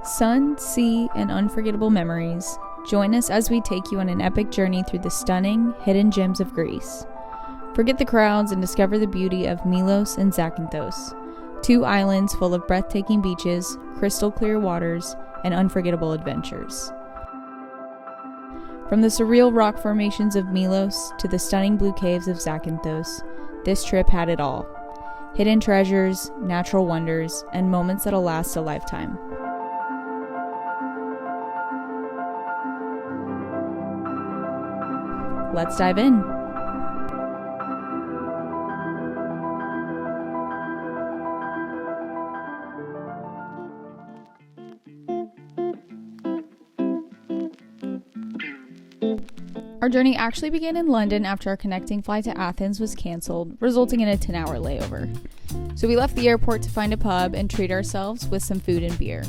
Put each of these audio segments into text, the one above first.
Sun, sea, and unforgettable memories. Join us as we take you on an epic journey through the stunning, hidden gems of Greece. Forget the crowds and discover the beauty of Milos and Zakynthos, two islands full of breathtaking beaches, crystal clear waters, and unforgettable adventures. From the surreal rock formations of Milos to the stunning blue caves of Zakynthos, this trip had it all. Hidden treasures, natural wonders, and moments that'll last a lifetime. Let's dive in. Our journey actually began in London after our connecting flight to Athens was canceled, resulting in a 10-hour layover. So we left the airport to find a pub and treat ourselves with some food and beer.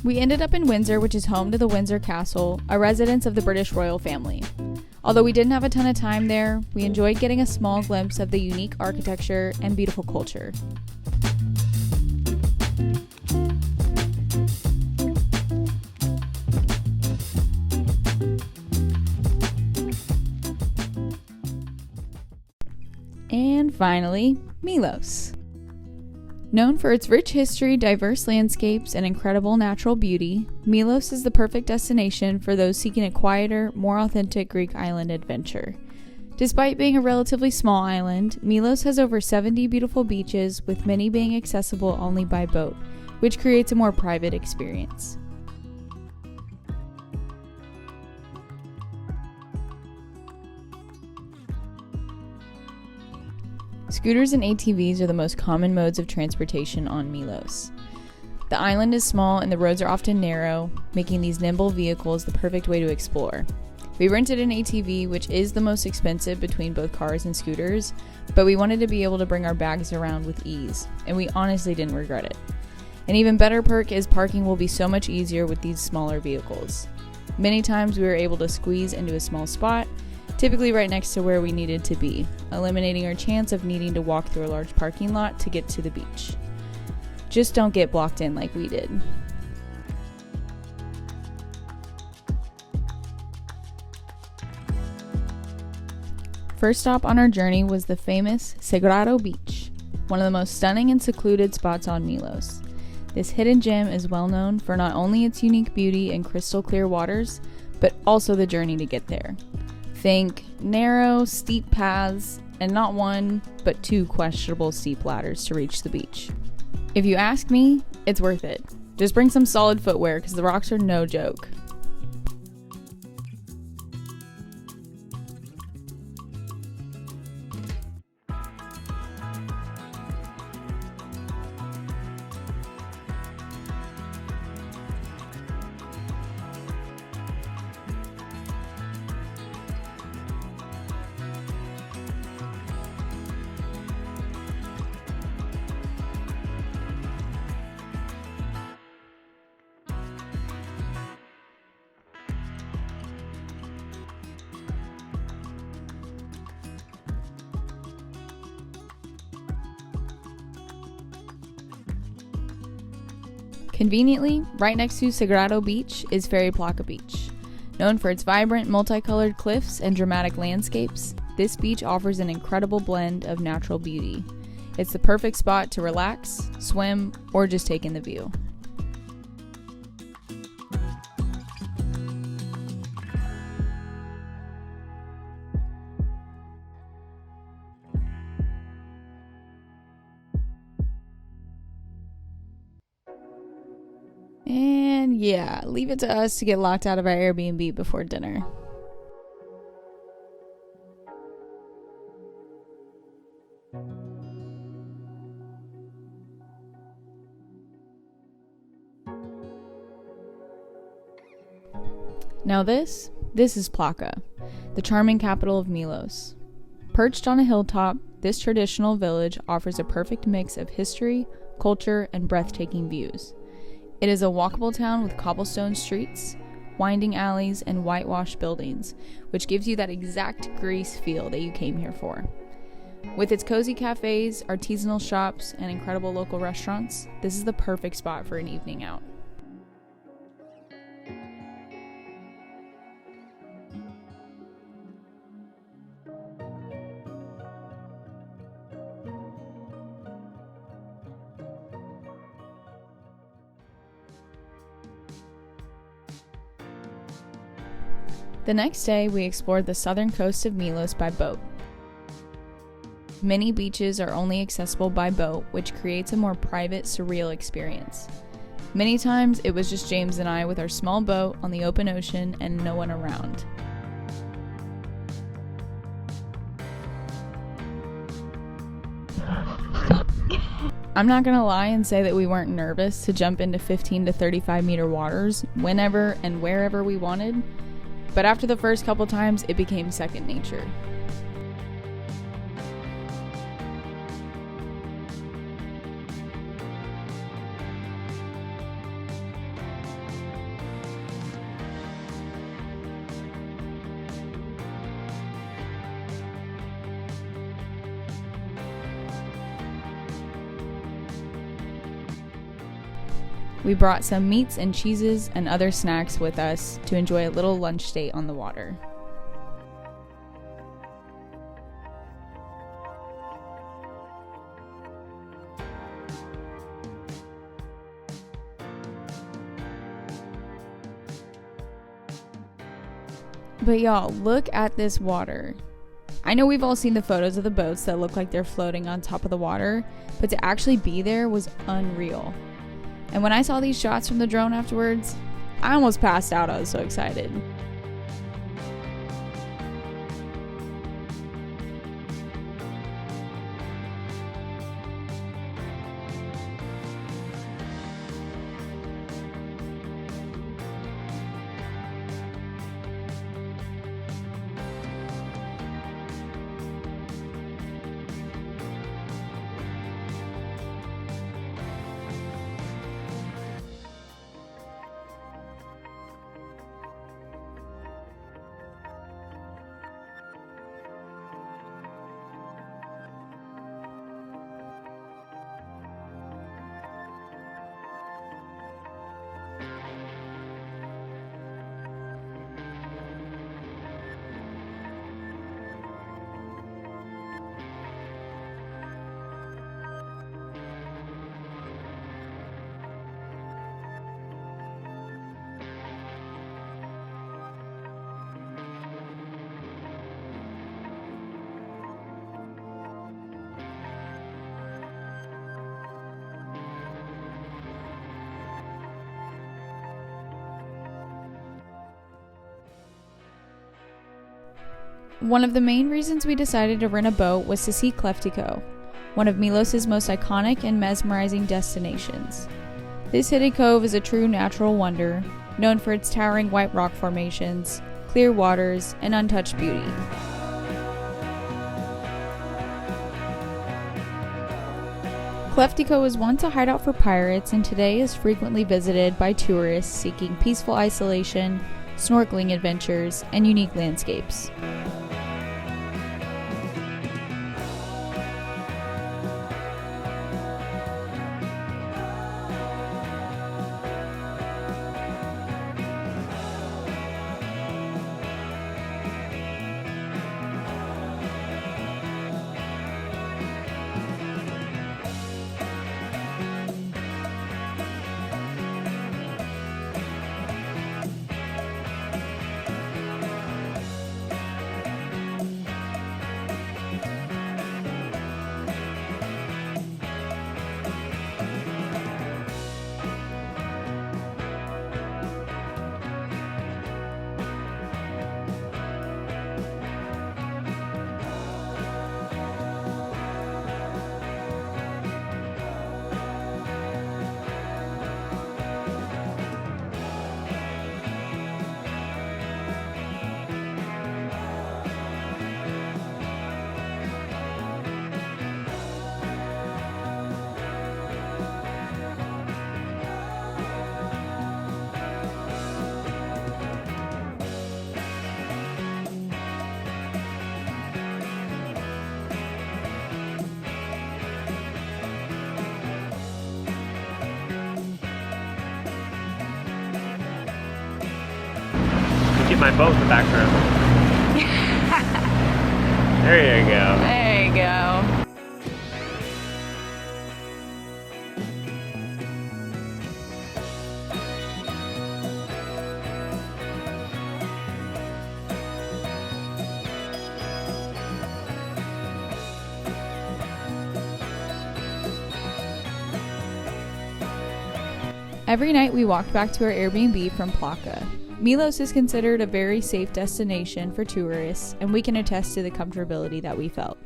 We ended up in Windsor, which is home to the Windsor Castle, a residence of the British royal family. Although we didn't have a ton of time there, we enjoyed getting a small glimpse of the unique architecture and beautiful culture. And finally, Milos. Known for its rich history, diverse landscapes, and incredible natural beauty, Milos is the perfect destination for those seeking a quieter, more authentic Greek island adventure. Despite being a relatively small island, Milos has over 70 beautiful beaches, with many being accessible only by boat, which creates a more private experience. Scooters and ATVs are the most common modes of transportation on Milos. The island is small and the roads are often narrow, making these nimble vehicles the perfect way to explore. We rented an ATV, which is the most expensive between both cars and scooters, but we wanted to be able to bring our bags around with ease, and we honestly didn't regret it. An even better perk is parking will be so much easier with these smaller vehicles. Many times we were able to squeeze into a small spot, typically right next to where we needed to be, eliminating our chance of needing to walk through a large parking lot to get to the beach. Just don't get blocked in like we did. First stop on our journey was the famous Tsigrado Beach, one of the most stunning and secluded spots on Milos. This hidden gem is well known for not only its unique beauty and crystal clear waters, but also the journey to get there. Think narrow, steep paths, and not one, but two questionable steep ladders to reach the beach. If you ask me, it's worth it. Just bring some solid footwear because the rocks are no joke. Conveniently, right next to Tsigrado Beach is Firiplaka Beach. Known for its vibrant, multicolored cliffs and dramatic landscapes, this beach offers an incredible blend of natural beauty. It's the perfect spot to relax, swim, or just take in the view. And yeah, leave it to us to get locked out of our Airbnb before dinner. Now this is Plaka, the charming capital of Milos. Perched on a hilltop, this traditional village offers a perfect mix of history, culture, and breathtaking views. It is a walkable town with cobblestone streets, winding alleys, and whitewashed buildings, which gives you that exact Greece feel that you came here for. With its cozy cafes, artisanal shops, and incredible local restaurants, this is the perfect spot for an evening out. The next day, we explored the southern coast of Milos by boat. Many beaches are only accessible by boat, which creates a more private, surreal experience. Many times, it was just James and I with our small boat on the open ocean and no one around. I'm not gonna lie and say that we weren't nervous to jump into 15 to 35 meter waters whenever and wherever we wanted, but after the first couple times, it became second nature. We brought some meats and cheeses and other snacks with us to enjoy a little lunch date on the water. But y'all, look at this water. I know we've all seen the photos of the boats that look like they're floating on top of the water, but to actually be there was unreal. And when I saw these shots from the drone afterwards, I almost passed out. I was so excited. One of the main reasons we decided to rent a boat was to see Kleftiko, one of Milos's most iconic and mesmerizing destinations. This hidden cove is a true natural wonder, known for its towering white rock formations, clear waters, and untouched beauty. Kleftiko was once a hideout for pirates and today is frequently visited by tourists seeking peaceful isolation, snorkeling adventures, and unique landscapes. my boat in the back room. There you go. There you go. Every night we walked back to our Airbnb from Plaka. Milos is considered a very safe destination for tourists, and we can attest to the comfortability that we felt.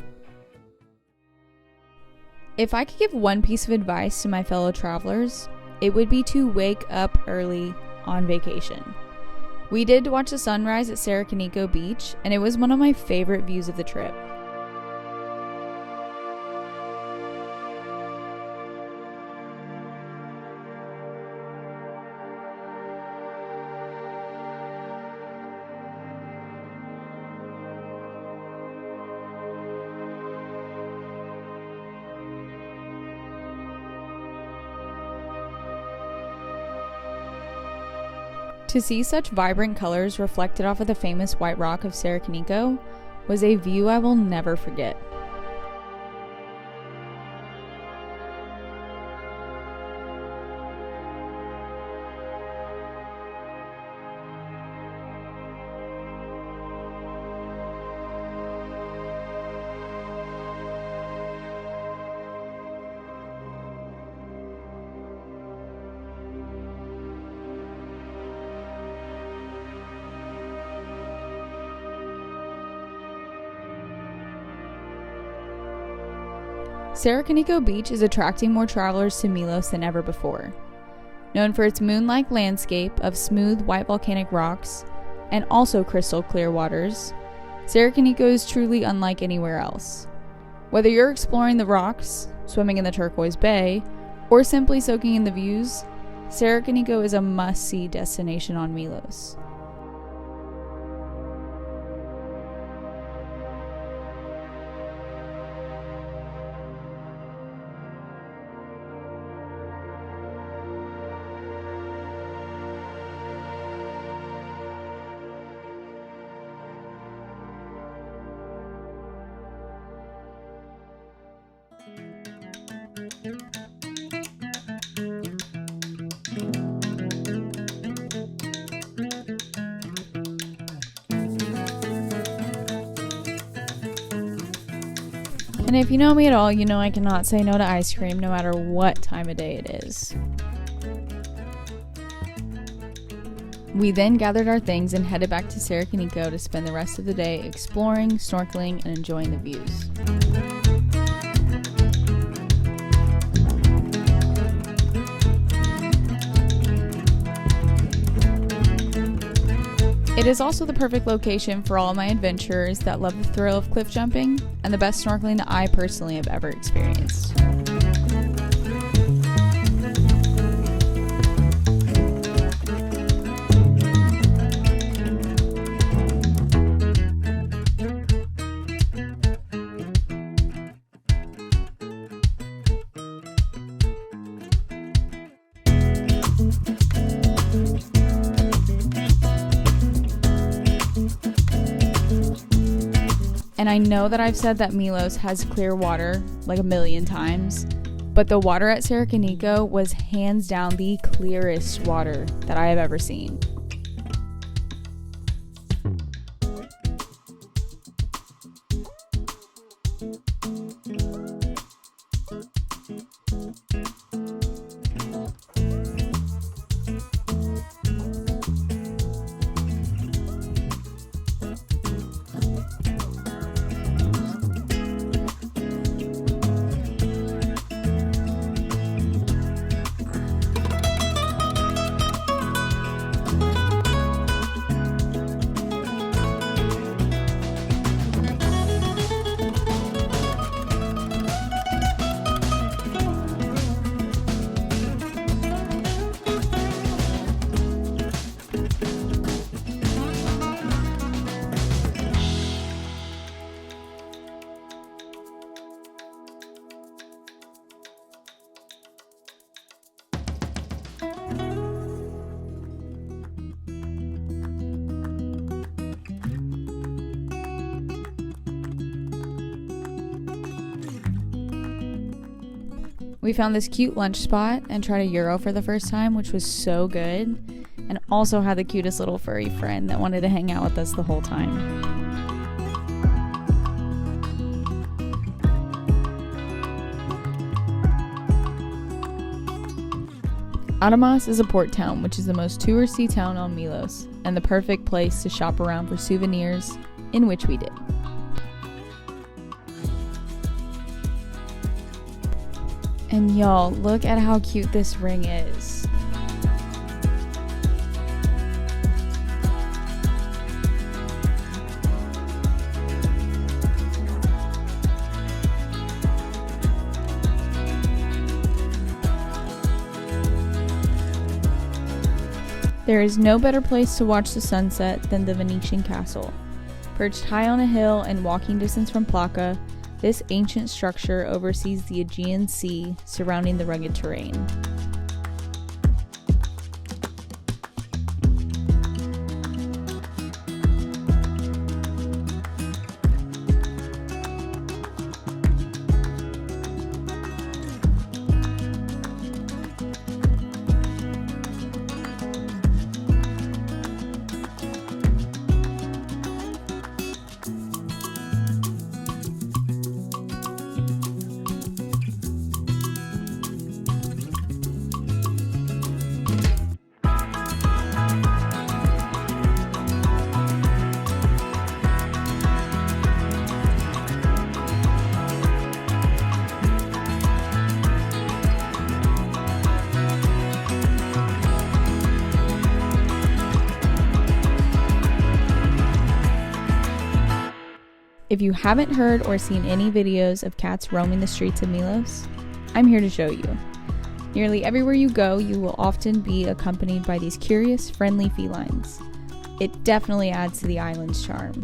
If I could give one piece of advice to my fellow travelers, it would be to wake up early on vacation. We did watch the sunrise at Sarakiniko Beach, and it was one of my favorite views of the trip. To see such vibrant colors reflected off of the famous white rock of Sarakiniko was a view I will never forget. Sarakiniko Beach is attracting more travelers to Milos than ever before. Known for its moon-like landscape of smooth white volcanic rocks and also crystal clear waters, Sarakiniko is truly unlike anywhere else. Whether you're exploring the rocks, swimming in the turquoise bay, or simply soaking in the views, Sarakiniko is a must-see destination on Milos. And if you know me at all, you know I cannot say no to ice cream no matter what time of day it is. We then gathered our things and headed back to Sarakiniko to spend the rest of the day exploring, snorkeling, and enjoying the views. It is also the perfect location for all my adventurers that love the thrill of cliff jumping and the best snorkeling that I personally have ever experienced. And I know that I've said that Milos has clear water like a million times, but the water at Sarakiniko was hands down the clearest water that I have ever seen. We found this cute lunch spot and tried a gyro for the first time, which was so good, and also had the cutest little furry friend that wanted to hang out with us the whole time. Adamas is a port town, which is the most touristy town on Milos, and the perfect place to shop around for souvenirs, in which we did. And y'all, look at how cute this ring is. There is no better place to watch the sunset than the Venetian castle. Perched high on a hill and walking distance from Plaka, this ancient structure oversees the Aegean Sea surrounding the rugged terrain. If you haven't heard or seen any videos of cats roaming the streets of Milos, I'm here to show you. Nearly everywhere you go, you will often be accompanied by these curious, friendly felines. It definitely adds to the island's charm.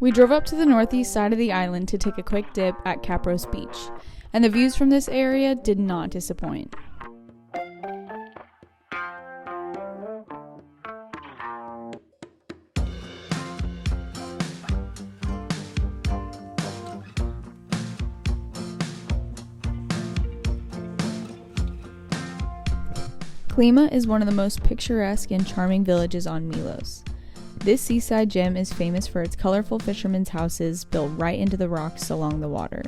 We drove up to the northeast side of the island to take a quick dip at Kapros Beach, and the views from this area did not disappoint. Klima is one of the most picturesque and charming villages on Milos. This seaside gem is famous for its colorful fishermen's houses built right into the rocks along the water.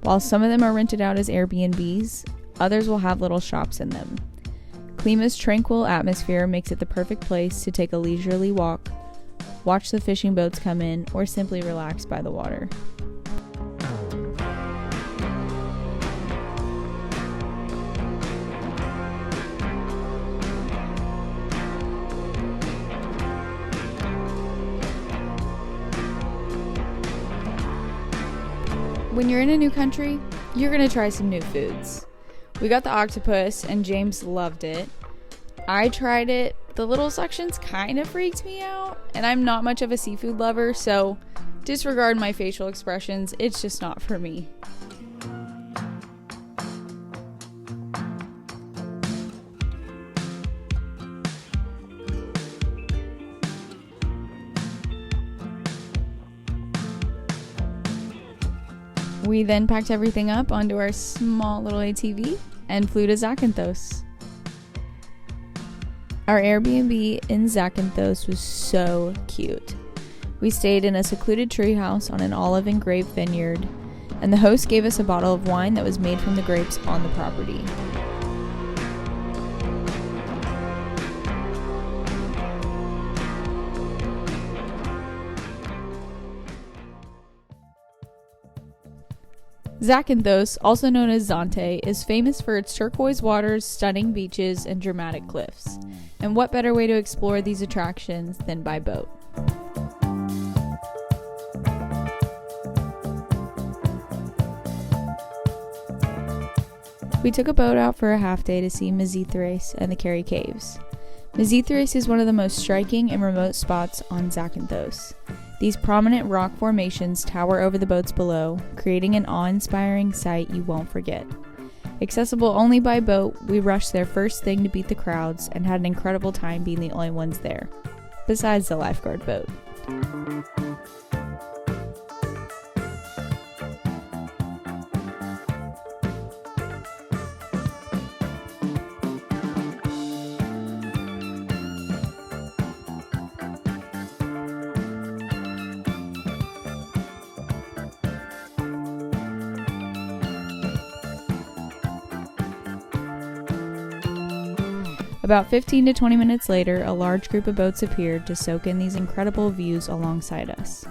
While some of them are rented out as Airbnbs, others will have little shops in them. Klima's tranquil atmosphere makes it the perfect place to take a leisurely walk, watch the fishing boats come in, or simply relax by the water. When you're in a new country, you're gonna try some new foods. We got the octopus and James loved it. I tried it. The little sections kind of freaked me out, and I'm not much of a seafood lover, so disregard my facial expressions. It's just not for me. We then packed everything up onto our small little ATV and flew to Zakynthos. Our Airbnb in Zakynthos was so cute. We stayed in a secluded treehouse on an olive and grape vineyard, and the host gave us a bottle of wine that was made from the grapes on the property. Zakynthos, also known as Zante, is famous for its turquoise waters, stunning beaches, and dramatic cliffs. And what better way to explore these attractions than by boat? We took a boat out for a half day to see Myzithres and the Keri Caves. Myzithres is one of the most striking and remote spots on Zakynthos. These prominent rock formations tower over the boats below, creating an awe-inspiring sight you won't forget. Accessible only by boat, we rushed there first thing to beat the crowds and had an incredible time being the only ones there, besides the lifeguard boat. About 15 to 20 minutes later, a large group of boats appeared to soak in these incredible views alongside us.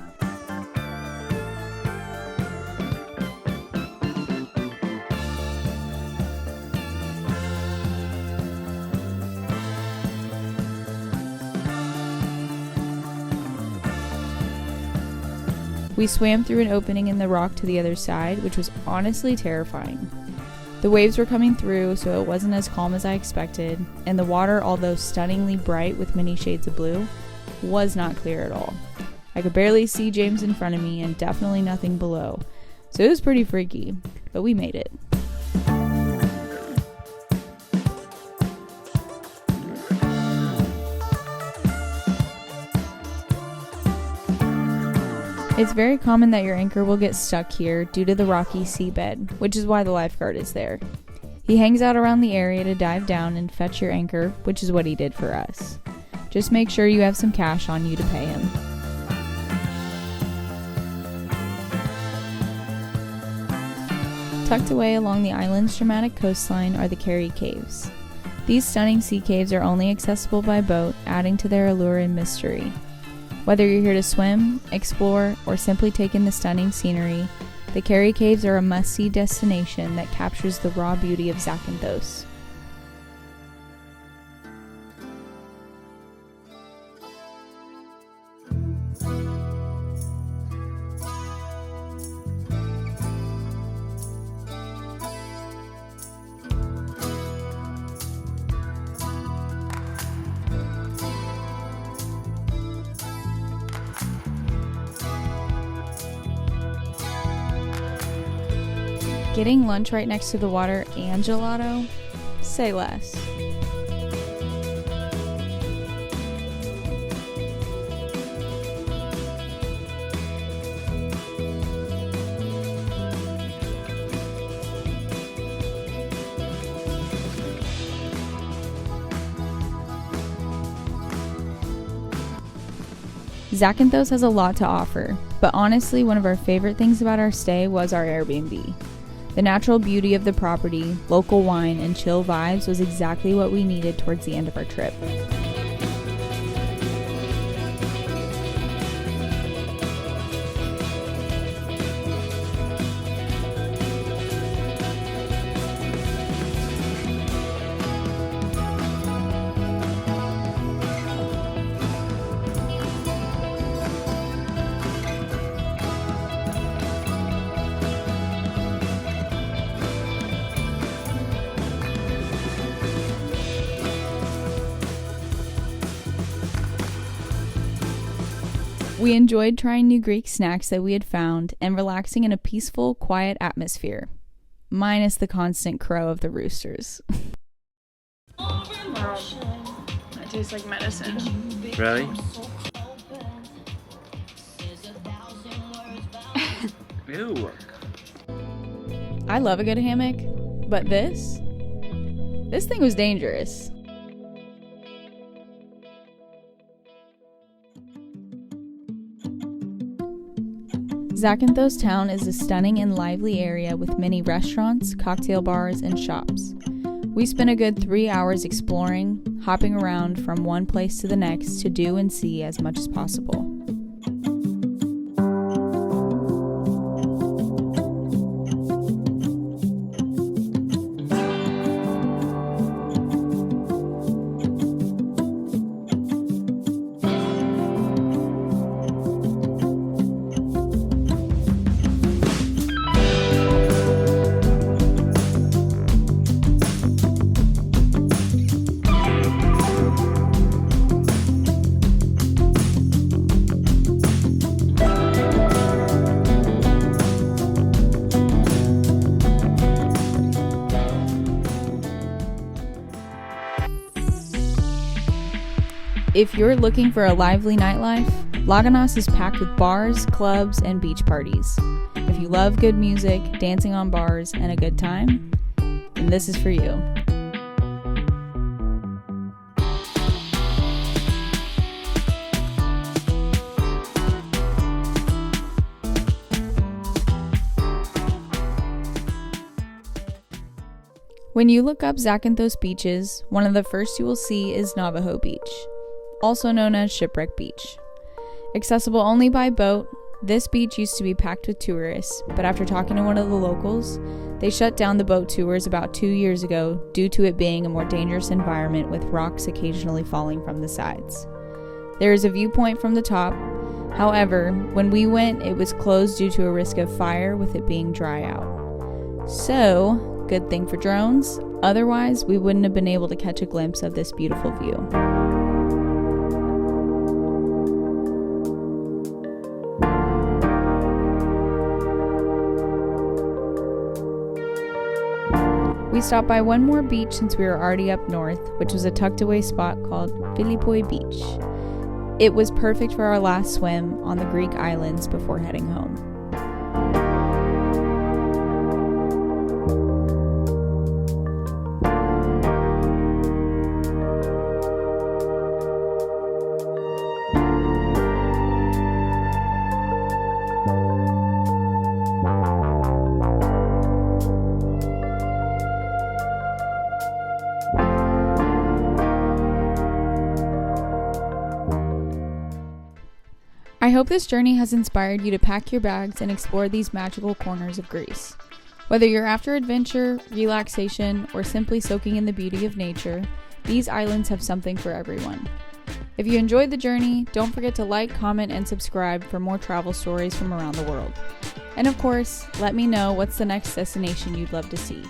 We swam through an opening in the rock to the other side, which was honestly terrifying. The waves were coming through, so it wasn't as calm as I expected, and the water, although stunningly bright with many shades of blue, was not clear at all. I could barely see James in front of me and definitely nothing below, so it was pretty freaky, but we made it. It's very common that your anchor will get stuck here due to the rocky seabed, which is why the lifeguard is there. He hangs out around the area to dive down and fetch your anchor, which is what he did for us. Just make sure you have some cash on you to pay him. Tucked away along the island's dramatic coastline are the Keri Caves. These stunning sea caves are only accessible by boat, adding to their allure and mystery. Whether you're here to swim, explore, or simply take in the stunning scenery, the Keri Caves are a must-see destination that captures the raw beauty of Zakynthos. Getting lunch right next to the water and gelato? Say less. Zakynthos has a lot to offer, but honestly, one of our favorite things about our stay was our Airbnb. The natural beauty of the property, local wine, and chill vibes was exactly what we needed towards the end of our trip. We enjoyed trying new Greek snacks that we had found and relaxing in a peaceful, quiet atmosphere, minus the constant crow of the roosters. Wow. That tastes like medicine. Really? Ew. I love a good hammock, but this thing was dangerous. Zakynthos Town is a stunning and lively area with many restaurants, cocktail bars, and shops. We spent a good 3 hours exploring, hopping around from one place to the next to do and see as much as possible. If you're looking for a lively nightlife, Laganas is packed with bars, clubs, and beach parties. If you love good music, dancing on bars, and a good time, then this is for you. When you look up Zakynthos beaches, one of the first you will see is Navagio Beach, also known as Shipwreck Beach. Accessible only by boat, this beach used to be packed with tourists, but after talking to one of the locals, they shut down the boat tours about 2 years ago due to it being a more dangerous environment with rocks occasionally falling from the sides. There is a viewpoint from the top. However, when we went, it was closed due to a risk of fire with it being dry out. So, good thing for drones, otherwise we wouldn't have been able to catch a glimpse of this beautiful view. We stopped by one more beach since we were already up north, which was a tucked away spot called Filippoi Beach. It was perfect for our last swim on the Greek islands before heading home. I hope this journey has inspired you to pack your bags and explore these magical corners of Greece. Whether you're after adventure, relaxation, or simply soaking in the beauty of nature, these islands have something for everyone. If you enjoyed the journey, don't forget to like, comment, and subscribe for more travel stories from around the world. And of course, let me know what's the next destination you'd love to see.